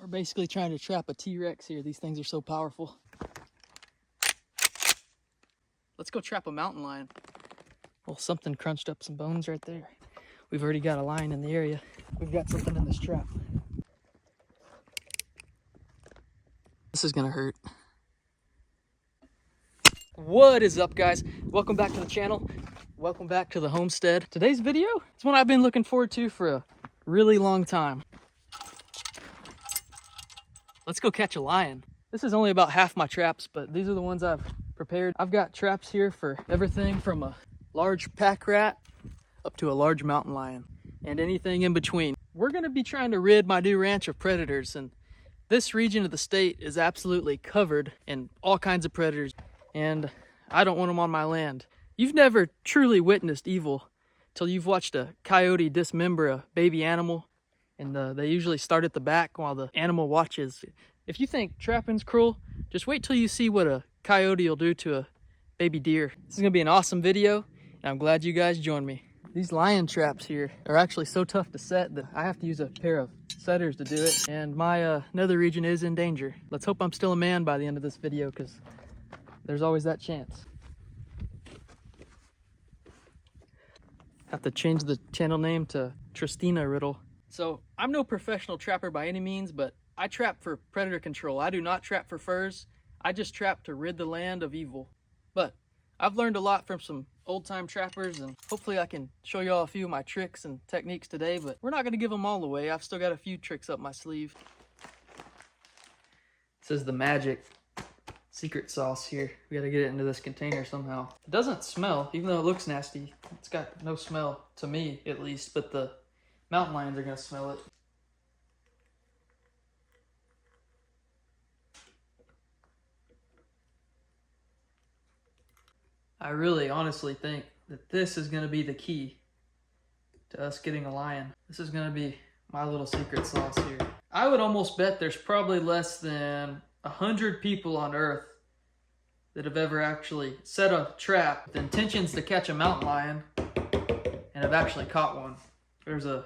We're basically trying to trap a T-Rex here. These things are so powerful. Let's go trap a mountain lion. Well, something crunched up some bones right there. We've already got a lion in the area. We've got something in this trap. This is gonna hurt. What is up, guys? Welcome back to the channel. Welcome back to the homestead. Today's video is one I've been looking forward to for a really long time. Let's go catch a lion. This is only about half my traps, but these are the ones I've prepared. I've got traps here for everything from a large pack rat up to a large mountain lion and anything in between. We're gonna be trying to rid my new ranch of predators, and this region of the state is absolutely covered in all kinds of predators, and I don't want them on my land. You've never truly witnessed evil till you've watched a coyote dismember a baby animal, and they usually start at the back while the animal watches. If you think trapping's cruel, just wait till you see what a coyote will do to a baby deer. This is gonna be an awesome video, and I'm glad you guys joined me. These lion traps here are actually so tough to set that I have to use a pair of setters to do it, and my nether region is in danger. Let's hope I'm still a man by the end of this video, because there's always that chance. Have to change the channel name to Tristin Riddle. So I'm no professional trapper by any means, but I trap for predator control. I do not trap for furs. I just trap to rid the land of evil. But I've learned a lot from some old-time trappers, and hopefully I can show you all a few of my tricks and techniques today, but we're not going to give them all away. I've still got a few tricks up my sleeve. This is the magic secret sauce here. We got to get it into this container somehow. It doesn't smell, even though it looks nasty. It's got no smell, to me at least, but the mountain lions are going to smell it. I really honestly think that this is going to be the key to us getting a lion. This is going to be my little secret sauce here. I would almost bet there's probably less than 100 people on Earth that have ever actually set a trap with intentions to catch a mountain lion and have actually caught one. There's a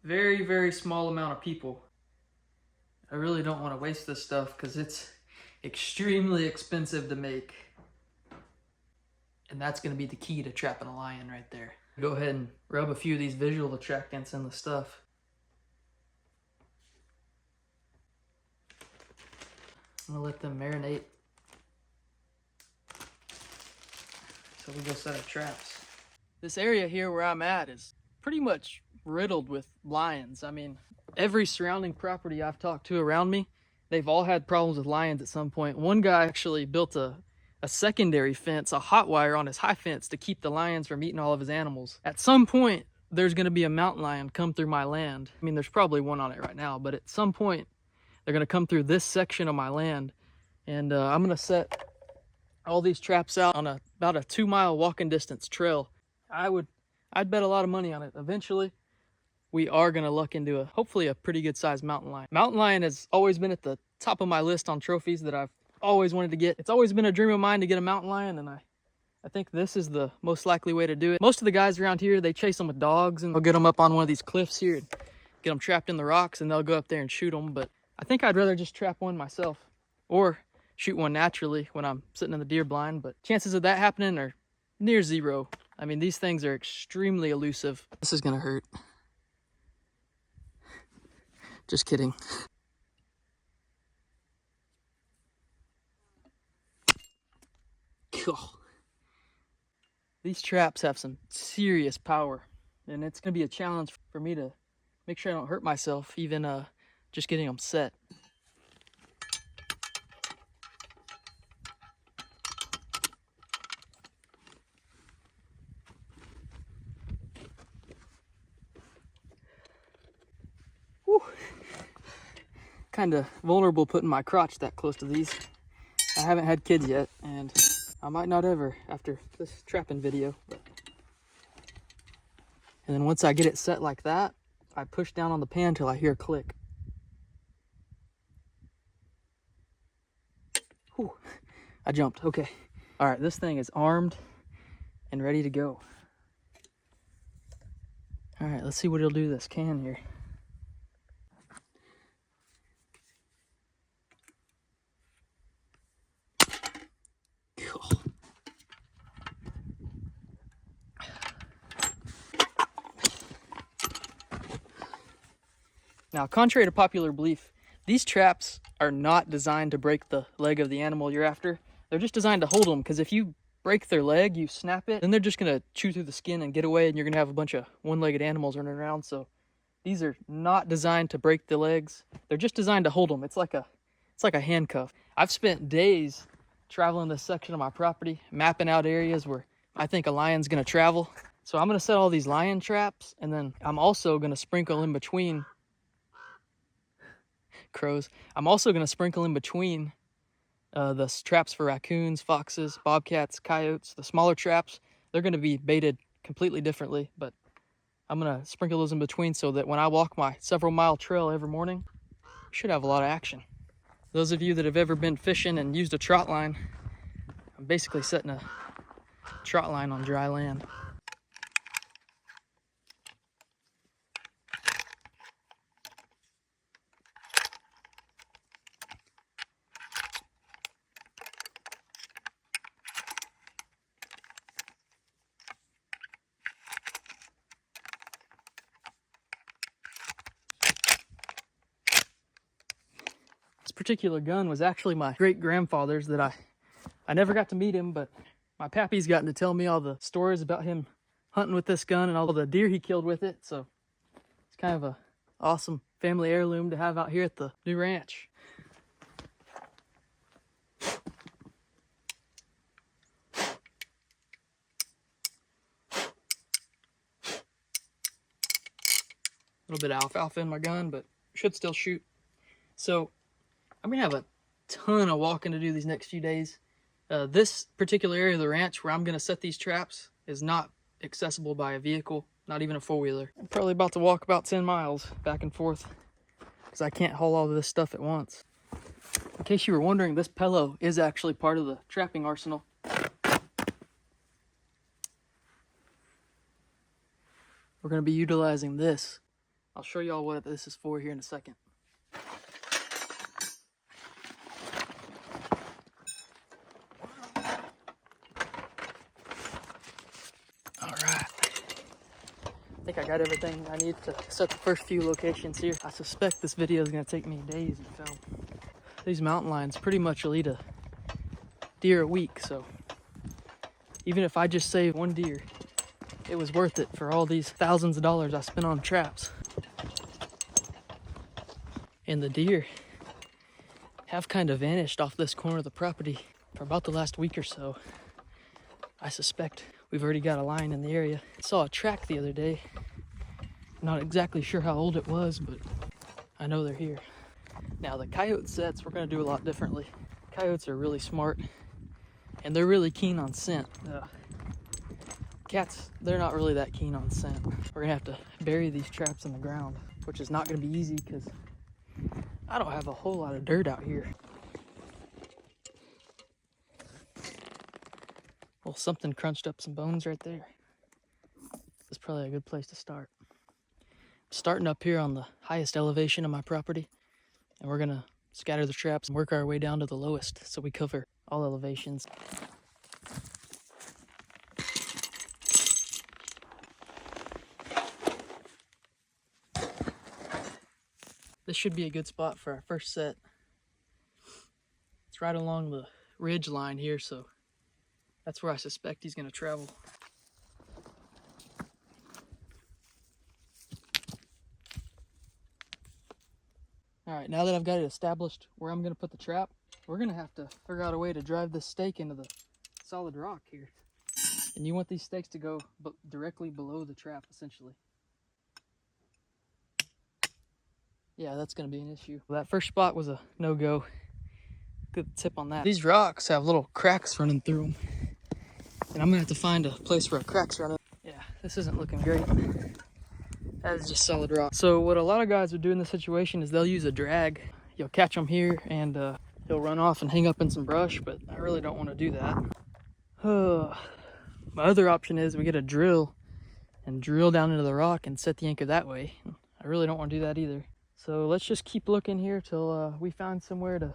very, very small amount of people. I really don't want to waste this stuff because it's extremely expensive to make. And that's going to be the key to trapping a lion right there. Go ahead and rub a few of these visual attractants in the stuff. I'm going to let them marinate. So we go set our traps. This area here where I'm at is pretty much riddled with lions. I mean, every surrounding property I've talked to around me, they've all had problems with lions at some point. One guy actually built a secondary fence, a hot wire on his high fence to keep the lions from eating all of his animals. At some point, there's going to be a mountain lion come through my land. I mean, there's probably one on it right now, but at some point, they're going to come through this section of my land. And I'm going to set all these traps out on about a 2-mile walking distance trail. I'd bet a lot of money on it. Eventually, we are going to luck into hopefully a pretty good sized mountain lion. Mountain lion has always been at the top of my list on trophies that I've always wanted to get. It's always been a dream of mine to get a mountain lion, and I think this is the most likely way to do it. Most of the guys around here, they chase them with dogs, and they'll get them up on one of these cliffs here and get them trapped in the rocks, and they'll go up there and shoot them. But I think I'd rather just trap one myself or shoot one naturally when I'm sitting in the deer blind, but chances of that happening are near zero. I mean, these things are extremely elusive. This is gonna hurt. Just kidding. These traps have some serious power, and it's going to be a challenge for me to make sure I don't hurt myself, even just getting them set. Kind of vulnerable putting my crotch that close to these. I haven't had kids yet, and I might not ever after this trapping video. And then once I get it set like that, I push down on the pan till I hear a click. Whew, I jumped. Okay. All right, this thing is armed and ready to go. All right, let's see what it'll do to this can here. Now, contrary to popular belief, these traps are not designed to break the leg of the animal you're after. They're just designed to hold them, because if you break their leg, you snap it, then they're just going to chew through the skin and get away, and you're going to have a bunch of one-legged animals running around. So these are not designed to break the legs. They're just designed to hold them. It's like a handcuff. I've spent days traveling this section of my property, mapping out areas where I think a lion's going to travel. So I'm going to set all these lion traps, and then I'm also going to sprinkle in between crows. I'm also going to sprinkle in between the traps for raccoons, foxes, bobcats, coyotes. The smaller traps, they're going to be baited completely differently, but I'm going to sprinkle those in between so that when I walk my several mile trail every morning, I should have a lot of action. Those of you that have ever been fishing and used a trot line, I'm basically setting a trot line on dry land. This particular gun was actually my great-grandfather's that I never got to meet him, but my pappy's gotten to tell me all the stories about him hunting with this gun and all the deer he killed with it. So it's kind of a awesome family heirloom to have out here at the new ranch. A little bit of alfalfa in my gun, but should still shoot. So I'm gonna have a ton of walking to do these next few days. This particular area of the ranch where I'm gonna set these traps is not accessible by a vehicle, not even a four-wheeler. I'm probably about to walk about 10 miles back and forth because I can't haul all of this stuff at once. In case you were wondering, this pillow is actually part of the trapping arsenal. We're gonna be utilizing this. I'll show y'all what this is for here in a second. I think I got everything I need to set the first few locations here. I suspect this video is going to take me days to film. These mountain lions pretty much will eat a deer a week, so even if I just save one deer, it was worth it for all these thousands of dollars I spent on traps. And the deer have kind of vanished off this corner of the property for about the last week or so. I suspect we've already got a lion in the area. I saw a track the other day. Not exactly sure how old it was, but I know they're here. Now the coyote sets, we're gonna do a lot differently. Coyotes are really smart and they're really keen on scent. Cats, they're not really that keen on scent. We're gonna have to bury these traps in the ground, which is not gonna be easy because I don't have a whole lot of dirt out here. Well, something crunched up some bones right there. That's probably a good place to start. I'm starting up here on the highest elevation of my property, and we're gonna scatter the traps and work our way down to the lowest so we cover all elevations. This should be a good spot for our first set. It's right along the ridge line here, so that's where I suspect he's going to travel. All right, now that I've got it established where I'm going to put the trap, we're going to have to figure out a way to drive this stake into the solid rock here. And you want these stakes to go directly below the trap, essentially. Yeah, that's going to be an issue. Well, that first spot was a no-go. Good tip on that. These rocks have little cracks running through them. And I'm going to have to find a place where a crack's running. Yeah, this isn't looking great. That is just solid rock. So what a lot of guys would do in this situation is they'll use a drag. You'll catch them here and he'll run off and hang up in some brush, but I really don't want to do that. My other option is we get a drill and drill down into the rock and set the anchor that way. I really don't want to do that either. So let's just keep looking here till we find somewhere to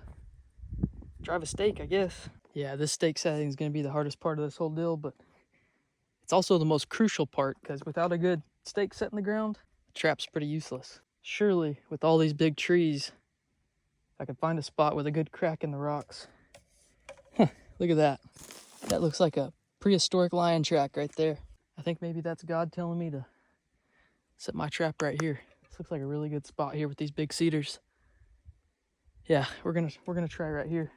drive a stake, I guess. Yeah, this stake setting is going to be the hardest part of this whole deal, but it's also the most crucial part because without a good stake set in the ground, the trap's pretty useless. Surely, with all these big trees, I could find a spot with a good crack in the rocks. Huh, look at that. That looks like a prehistoric lion track right there. I think maybe that's God telling me to set my trap right here. This looks like a really good spot here with these big cedars. Yeah, we're gonna try right here.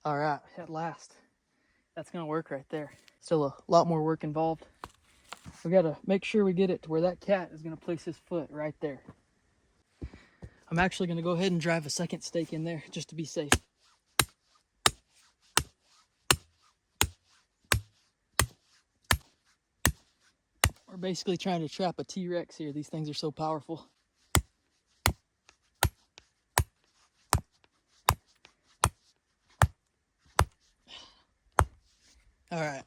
All right, at last. That's gonna work right there. Still a lot more work involved. We gotta make sure we get it to where that cat is gonna place his foot right there. I'm actually gonna go ahead and drive a second stake in there just to be safe. We're basically trying to trap a T-Rex here. These things are so powerful. All right.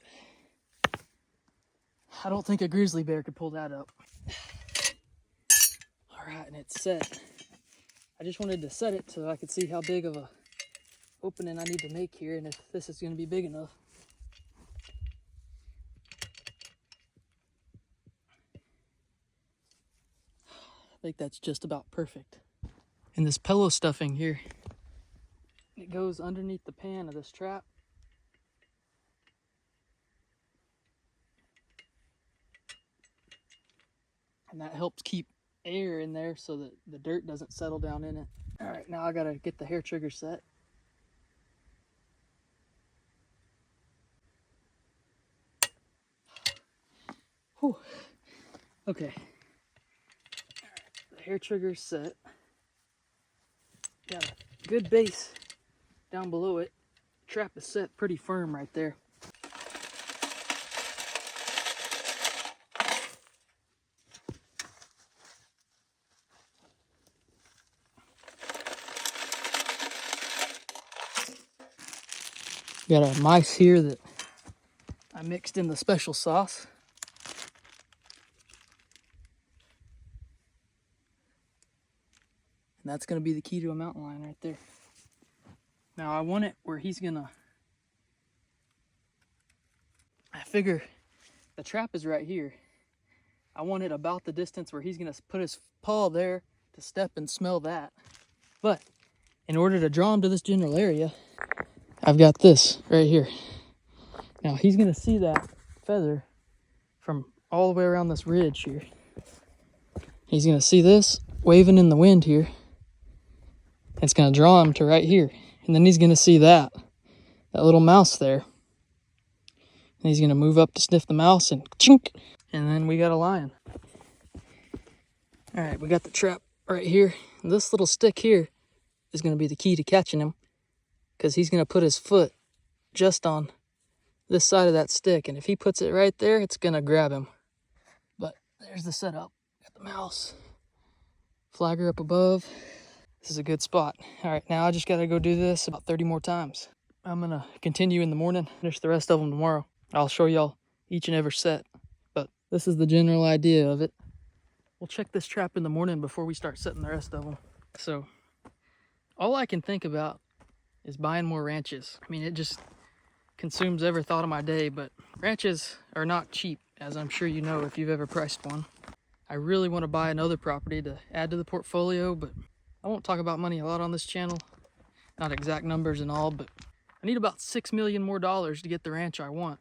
I don't think a grizzly bear could pull that up. All right, and it's set. I just wanted to set it so I could see how big of a opening I need to make here and if this is going to be big enough. I think that's just about perfect. And this pillow stuffing here, it goes underneath the pan of this trap. And that helps keep air in there so that the dirt doesn't settle down in it. All right, now I gotta get the hair trigger set. Whew. Okay. All right, the hair trigger's set. Got a good base down below it. Trap is set pretty firm right there. Got a mice here that I mixed in the special sauce. And that's going to be the key to a mountain lion right there. Now I want it where he's gonna, I figure the trap is right here. I want it about the distance where he's gonna put his paw there to step and smell that. But in order to draw him to this general area, I've got this right here. Now he's gonna see that feather from all the way around this ridge here. He's gonna see this waving in the wind here. It's gonna draw him to right here. And then he's gonna see that little mouse there. And he's gonna move up to sniff the mouse and chink. And then we got a lion. All right, we got the trap right here. And this little stick here is gonna be the key to catching him, because he's gonna put his foot just on this side of that stick. And if he puts it right there, it's gonna grab him. But there's the setup. Got the mouse. Flagger up above. This is a good spot. All right, now I just gotta go do this about 30 more times. I'm gonna continue in the morning, finish the rest of them tomorrow. I'll show y'all each and every set, but this is the general idea of it. We'll check this trap in the morning before we start setting the rest of them. So all I can think about is buying more ranches. I mean, it just consumes every thought of my day, but ranches are not cheap, as I'm sure you know if you've ever priced one. I really want to buy another property to add to the portfolio, but I won't talk about money a lot on this channel. Not exact numbers and all, but I need about $6 million more to get the ranch I want.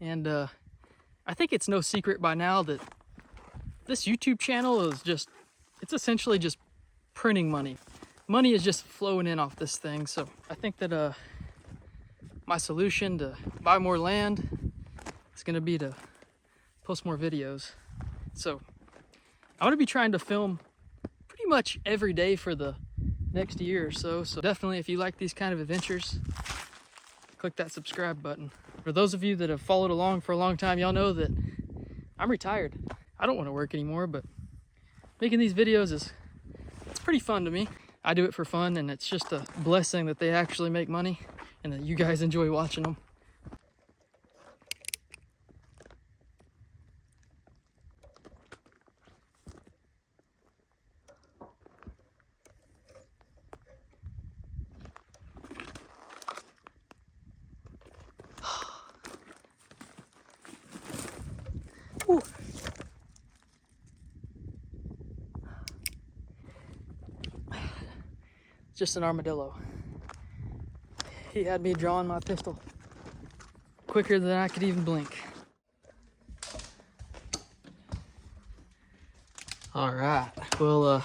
And I think it's no secret by now that this YouTube channel is just, it's essentially just printing money. Money is just flowing in off this thing. So I think that my solution to buy more land is gonna be to post more videos. So I'm gonna be trying to film pretty much every day for the next year or so. So definitely, if you like these kind of adventures, click that subscribe button. For those of you that have followed along for a long time, y'all know that I'm retired. I don't want to work anymore, but making these videos is, it's pretty fun to me. I do it for fun, and it's just a blessing that they actually make money and that you guys enjoy watching them. Ooh. Just an armadillo. He had me drawing my pistol quicker than I could even blink. All right, well,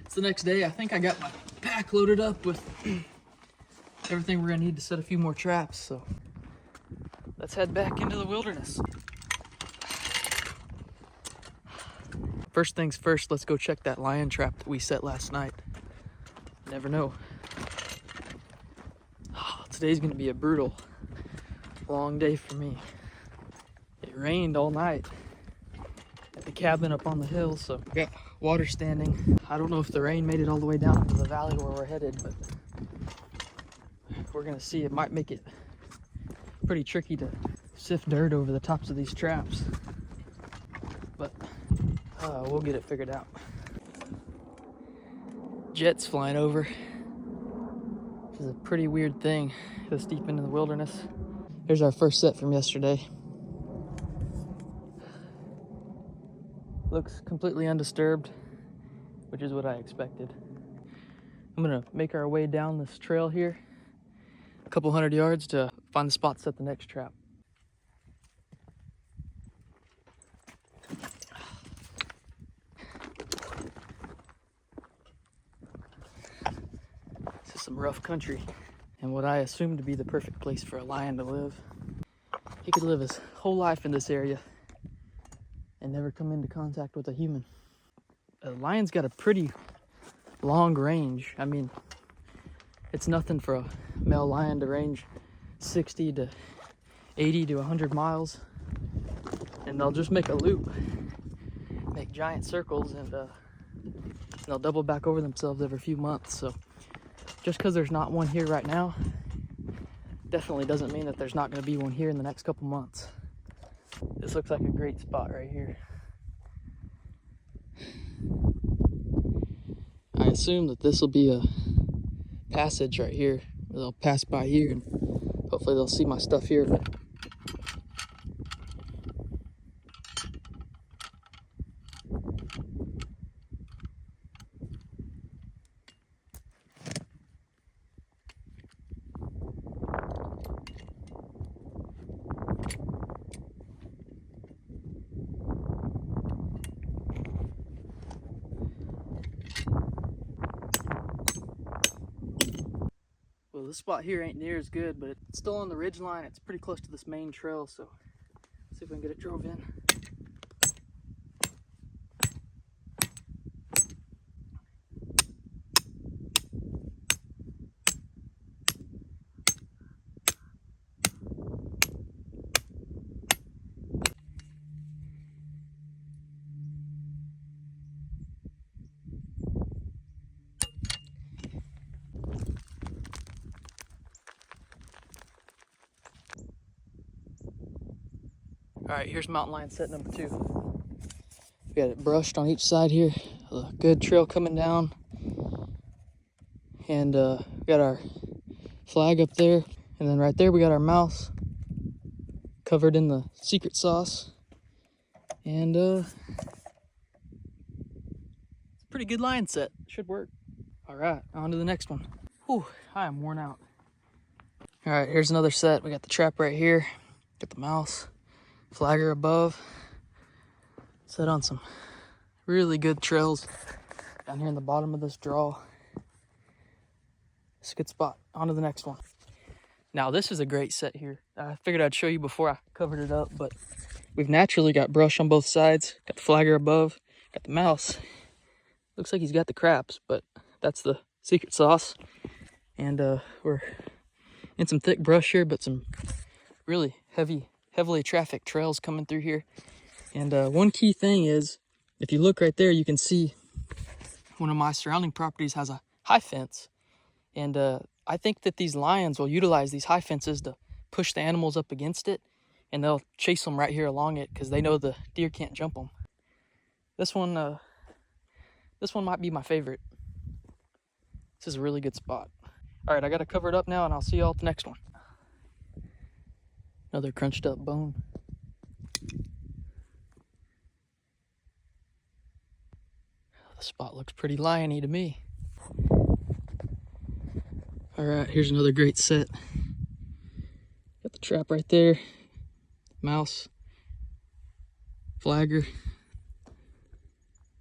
it's the next day. I think I got my pack loaded up with everything we're gonna need to set a few more traps, so let's head back into the wilderness. First things first, let's go check that lion trap that we set last night. Never know. Oh, today's gonna be a brutal, long day for me. It rained all night at the cabin up on the hill, so we got water standing. I don't know if the rain made it all the way down to the valley where we're headed, but we're gonna see. It might make it pretty tricky to sift dirt over the tops of these traps, but we'll get it figured out. Jets flying over. This is a pretty weird thing this deep into the wilderness. Here's our first set from yesterday. Looks completely undisturbed, which is what I expected. I'm gonna make our way down this trail here, a couple 100 yards, to find the spot to set the next trap. This is some rough country, and what I assume to be the perfect place for a lion to live. He could live his whole life in this area and never come into contact with a human. A lion's got a pretty long range. I mean, it's nothing for a male lion to range 60 to 80 to 100 miles, and they'll just make a loop, make giant circles, and they'll double back over themselves every few months. So just because there's not one here right now definitely doesn't mean that there's not going to be one here in the next couple months. This looks like a great spot right here. I assume that this will be a passage right here. They'll pass by here and hopefully they'll see my stuff here. Well, this spot here ain't near as good, but it's still on the ridge line. It's pretty close to this main trail, so let's see if we can get it drove in. All right, here's mountain lion set number 2. We got it brushed on each side here. A good trail coming down. And we got our flag up there. And then right there we got our mouse covered in the secret sauce. And it's a pretty good lion set. Should work. All right, on to the next one. Whew, I am worn out. All right, here's another set. We got the trap right here. Got the mouse. Flagger above. Set on some really good trails down here in the bottom of this draw. It's a good spot. On to the next one. Now this is a great set here. I figured I'd show you before I covered it up, but we've naturally got brush on both sides. Got the flagger above. Got the mouse. Looks like he's got the craps, but that's the secret sauce. And we're in some thick brush here, but some really heavily trafficked trails coming through here. And one key thing is, if you look right there, you can see one of my surrounding properties has a high fence. And I think that these lions will utilize these high fences to push the animals up against it. And they'll chase them right here along it because they know the deer can't jump them. This one might be my favorite. This is a really good spot. All right, I got to cover it up now, and I'll see y'all at the next one. Another crunched up bone. The spot looks pretty liony to me. All right, here's another great set. Got the trap right there. Mouse. Flagger.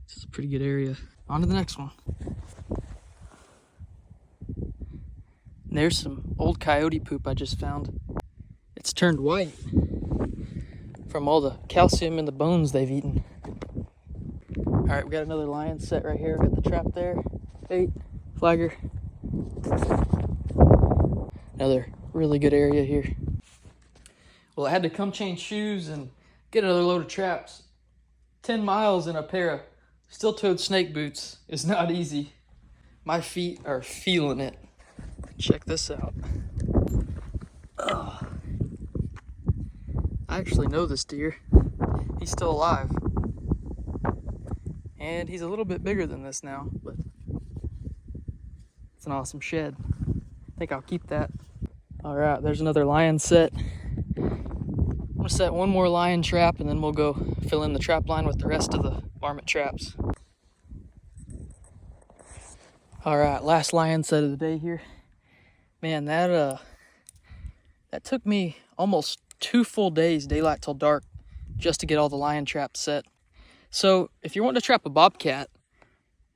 This is a pretty good area. On to the next one. And there's some old coyote poop I just found. It's turned white from all the calcium in the bones they've eaten. All right, we got another lion set right here. We got the trap there. 8, flagger. Another really good area here. Well, I had to come change shoes and get another load of traps. 10 miles in a pair of steel-toed snake boots is not easy. My feet are feeling it. Check this out. Oh. I actually know this deer. He's still alive. And he's a little bit bigger than this now, but it's an awesome shed. I think I'll keep that. All right, there's another lion set. I'm gonna set one more lion trap and then we'll go fill in the trap line with the rest of the varmint traps. All right, last lion set of the day here. Man, that took me almost 2 full days, daylight till dark, just to get all the lion traps set. So if you're wanting to trap a bobcat,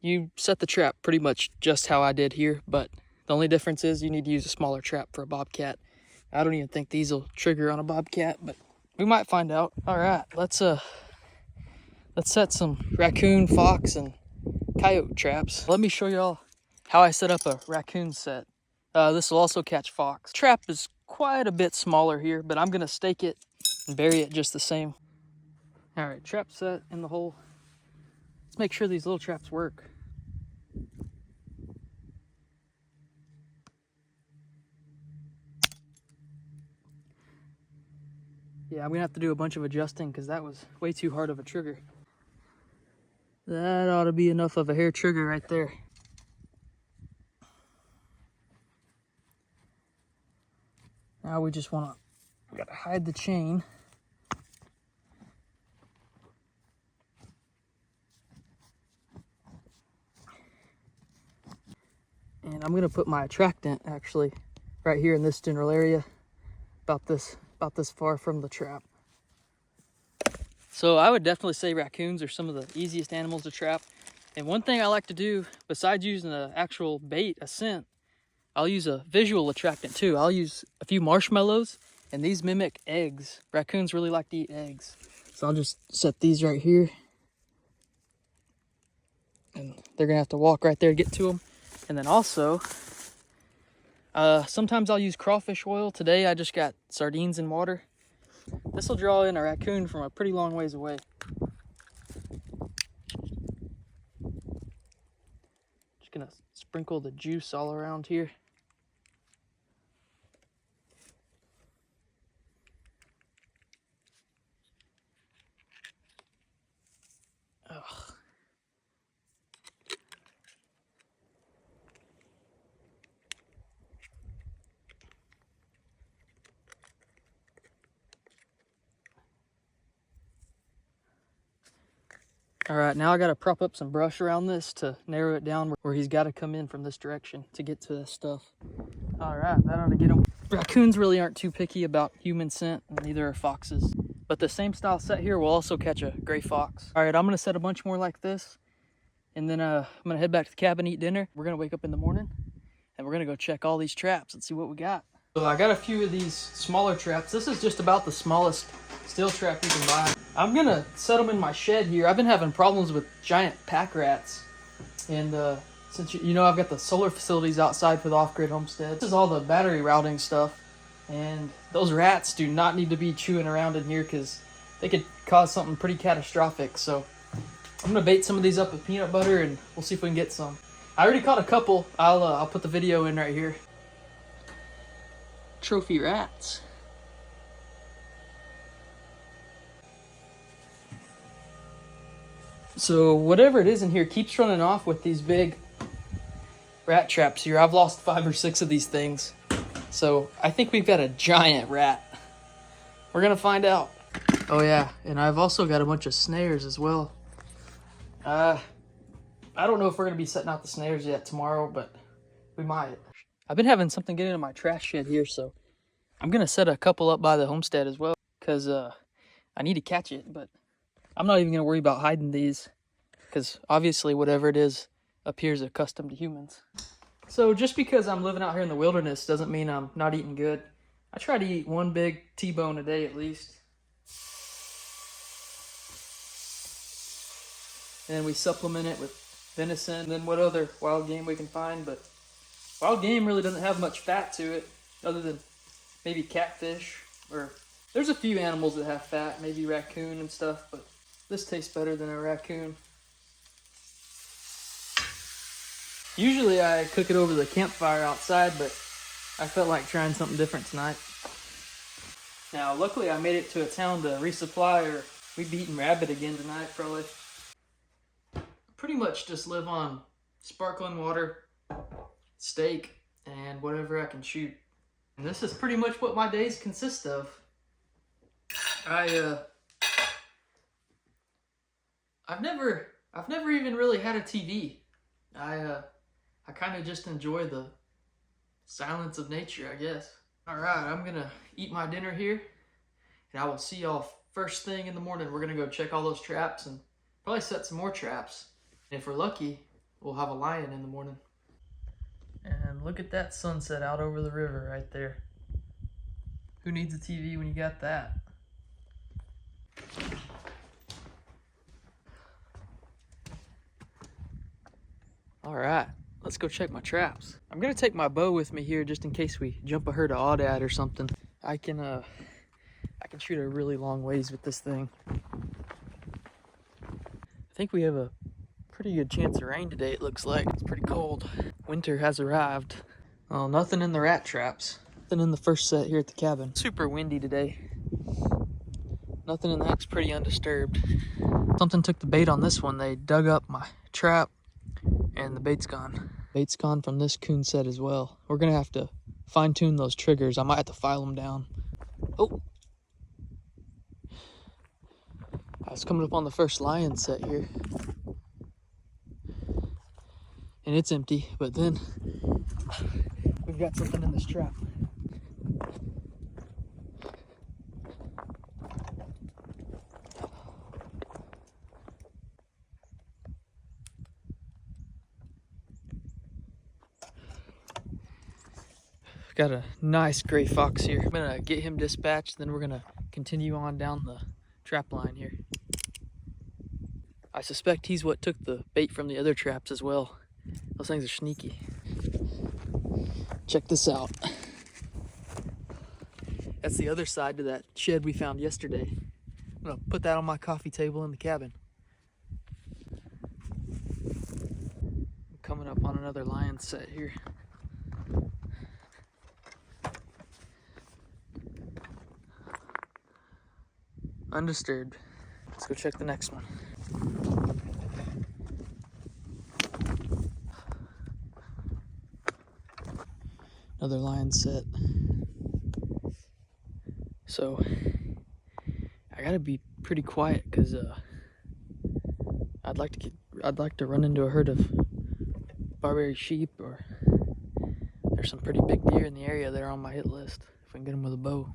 you set the trap pretty much just how I did here, but the only difference is you need to use a smaller trap for a bobcat. I don't even think these will trigger on a bobcat, but we might find out. All right, let's set some raccoon, fox, and coyote traps. Let me show y'all how I set up a raccoon set. This will also catch fox. Trap is quite a bit smaller here, but I'm gonna stake it and bury it just the same. All right, trap set in the hole. Let's make sure these little traps work. Yeah, I'm gonna have to do a bunch of adjusting because that was way too hard of a trigger. That ought to be enough of a hair trigger right there. Now we just gotta hide the chain. And I'm gonna put my attractant actually right here in this general area, about this far from the trap. So I would definitely say raccoons are some of the easiest animals to trap. And one thing I like to do, besides using an actual bait, a scent, I'll use a visual attractant too. I'll use a few marshmallows, and these mimic eggs. Raccoons really like to eat eggs. So I'll just set these right here. And they're gonna have to walk right there to get to them. And then also, sometimes I'll use crawfish oil. Today I just got sardines in water. This will draw in a raccoon from a pretty long ways away. Just gonna sprinkle the juice all around here. Ugh. All right, now I got to prop up some brush around this to narrow it down where he's got to come in from this direction to get to this stuff. All right, that ought to get him. Raccoons really aren't too picky about human scent, and neither are foxes. But the same style set here will also catch a gray fox. All right, I'm gonna set a bunch more like this, and then I'm gonna head back to the cabin, eat dinner. We're gonna wake up in the morning, and we're gonna go check all these traps and see what we got. So I got a few of these smaller traps. This is just about the smallest steel trap you can buy. I'm gonna set them in my shed here. I've been having problems with giant pack rats. And since you know I've got the solar facilities outside for the off-grid homestead. This is all the battery routing stuff. And those rats do not need to be chewing around in here because they could cause something pretty catastrophic. So I'm gonna bait some of these up with peanut butter and we'll see if we can get some. I already caught a couple. I'll put the video in right here. Trophy rats. So whatever it is in here keeps running off with these big rat traps here. I've lost 5 or 6 of these things. So I think we've got a giant rat. We're gonna find out. Oh yeah, and I've also got a bunch of snares as well. I don't know if we're gonna be setting out the snares yet tomorrow, but we might. I've been having something get into my trash shed here, so I'm gonna set a couple up by the homestead as well, because I need to catch it, but I'm not even gonna worry about hiding these, because obviously whatever it is appears accustomed to humans. So just because I'm living out here in the wilderness doesn't mean I'm not eating good. I try to eat 1 big T-bone a day at least. And we supplement it with venison and then what other wild game we can find. But wild game really doesn't have much fat to it other than maybe catfish, or there's a few animals that have fat, maybe raccoon and stuff, but this tastes better than a raccoon. Usually I cook it over the campfire outside, but I felt like trying something different tonight. Now, luckily I made it to a town to resupply, or we'd be eating rabbit again tonight, probably. Pretty much just live on sparkling water, steak, and whatever I can shoot. And this is pretty much what my days consist of. I've never even really had a TV. I kind of just enjoy the silence of nature, I guess. All right, I'm gonna eat my dinner here, and I will see y'all first thing in the morning. We're gonna go check all those traps and probably set some more traps. And if we're lucky, we'll have a lion in the morning. And look at that sunset out over the river right there. Who needs a TV when you got that? All right, let's go check my traps. I'm gonna take my bow with me here just in case we jump a herd of aoudad or something. I can shoot a really long ways with this thing. I think we have a pretty good chance of rain today, it looks like. It's pretty cold. Winter has arrived. Oh, nothing in the rat traps. Nothing in the first set here at the cabin. Super windy today. Nothing in that's pretty undisturbed. Something took the bait on this one. They dug up my trap and the bait's gone. Bait's gone from this coon set as well. We're gonna have to fine tune those triggers. I might have to file them down. Oh! I was coming up on the first lion set here. And it's empty, but then we've got something in this trap. Got a nice gray fox here. I'm gonna get him dispatched, then we're gonna continue on down the trap line here. I suspect he's what took the bait from the other traps as well. Those things are sneaky. Check this out. That's the other side to that shed we found yesterday. I'm gonna put that on my coffee table in the cabin. I'm coming up on another lion set here. Undisturbed. Let's go check the next one. Another lion set. So I gotta be pretty quiet because I'd like to run into a herd of Barbary sheep, or there's some pretty big deer in the area that are on my hit list if we can get them with a bow.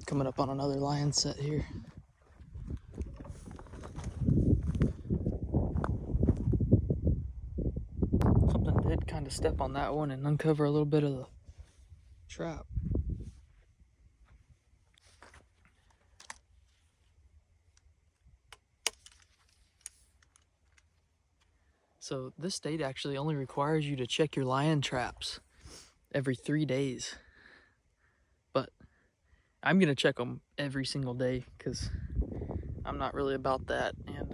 Coming up on another lion set here. Something did kind of step on that one and uncover a little bit of the trap. So this state actually only requires you to check your lion traps every 3 days. But I'm gonna check them every single day because I'm not really about that. And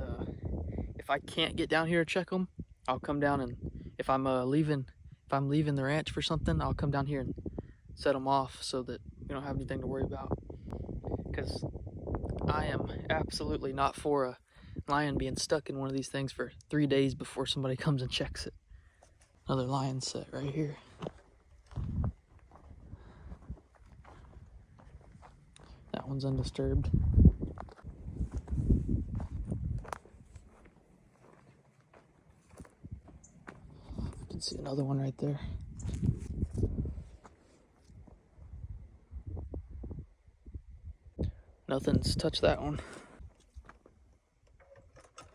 if I can't get down here to check them, I'll come down, and if I'm leaving the ranch for something, I'll come down here and set them off so that we don't have anything to worry about. Because I am absolutely not for a lion being stuck in one of these things for 3 days before somebody comes and checks it. Another lion set right here. That one's undisturbed. You can see another one right there. Nothing's touched that one.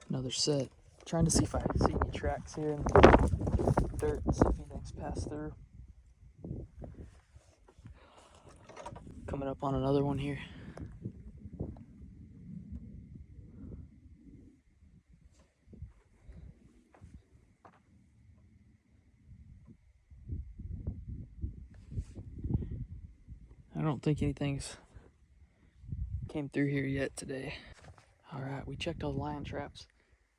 Another set. Trying to see if I see any tracks here in the dirt and see if anything's passed through. Coming up on another one here. I don't think anything's came through here yet today. All right, we checked all the lion traps.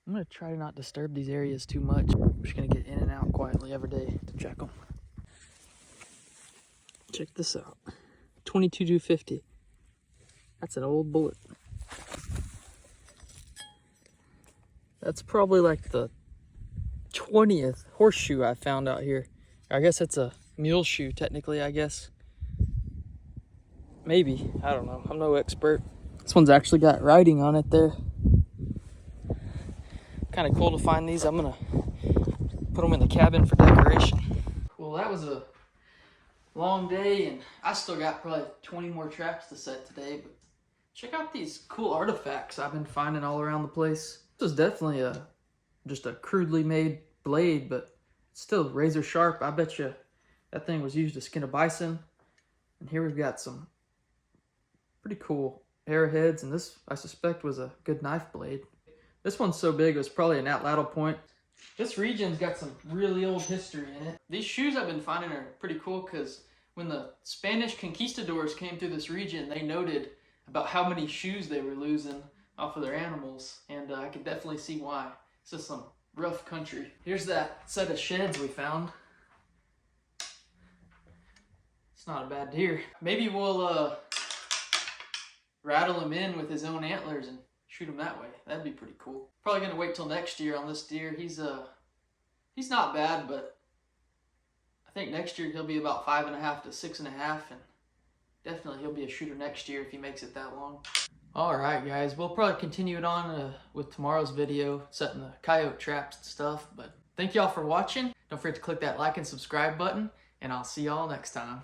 I'm gonna try to not disturb these areas too much. I'm just gonna get in and out quietly every day to check them. Check this out. 22-250. That's an old bullet. That's probably like the 20th horseshoe I found out here. I guess it's a mule shoe technically, I guess. Maybe, I don't know, I'm no expert. This one's actually got writing on it there. Kind of cool to find these. I'm gonna put them in the cabin for decoration. Well, that was a long day, and I still got probably 20 more traps to set today, but check out these cool artifacts I've been finding all around the place. This is definitely just a crudely made blade, but it's still razor sharp. I bet you that thing was used to skin a bison. And here we've got some pretty cool arrowheads, and this I suspect was a good knife blade. This one's so big it was probably an atlatl point. This region's got some really old history in it. These shoes I've been finding are pretty cool because when the Spanish conquistadors came through this region, they noted about how many shoes they were losing off of their animals, and I could definitely see why. It's just some rough country. Here's that set of sheds we found. It's not a bad deer. Maybe we'll rattle him in with his own antlers and shoot him that way. That'd be pretty cool. Probably gonna wait till next year on this deer. He's not bad, but I think next year he'll be about 5.5 to 6.5, and definitely he'll be a shooter next year if he makes it that long. All right, guys, we'll probably continue it on with tomorrow's video, setting the coyote traps and stuff. But thank y'all for watching. Don't forget to click that like and subscribe button, and I'll see y'all next time.